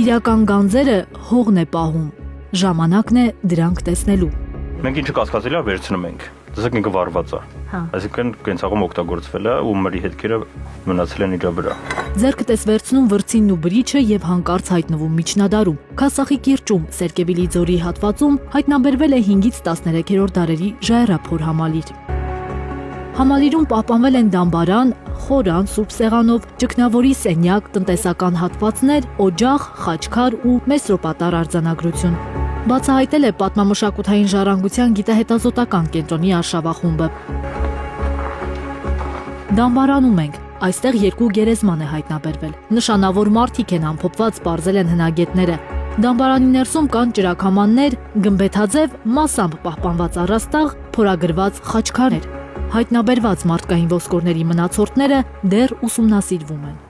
իրական գանձերը հողն է պահում, ժամանակն է դրանք տեսնելու։ Մենք ինչը կասկածելի է վերցնում ենք, տեսեք ինքը վառված է, այսինքն կենցաղում օգտագործվել է ու մրի հետքերը մնացել են իր վրա։ Ձեռքդ ես վերցնում վրձինն ու բրիչը եւ հանկարծ հայտնվում միջնադարում։ Քասախի կիրճում, Սերկևիլի ձորի հատվածում հայտնաբերվել է 5-ից 13-րդ դարերի ժայռափոր համալիր։ Համալիրում պահպանվել են դամբարան, խորան, սուրբ սեղանով, ճգնավորի սենյակ, տնտեսական հատվածներ, օջախ, խաչքար ու մեսրոպատառ արձանագրություն։ Բացահայտել է պատմամշակութային ժառանգության գիտահետազոտական կենտրոնի արշավախումբը։ Դամբարանում ենք, այստեղ 2 գերեզման է հայտնաբերվել։ Նշանավոր մարդիկ են ամփոփված, պարզել են հնագետները։ Դամբարանի ներսում կան ճրագամաններ, գմբեթաձև, մասամբ պահպանված առաստաղ, փորագրված խաչքարեր։ Հայտնաբերված մարդկային ոսկորների մնացորդները դեռ ուսումնասիրվում են։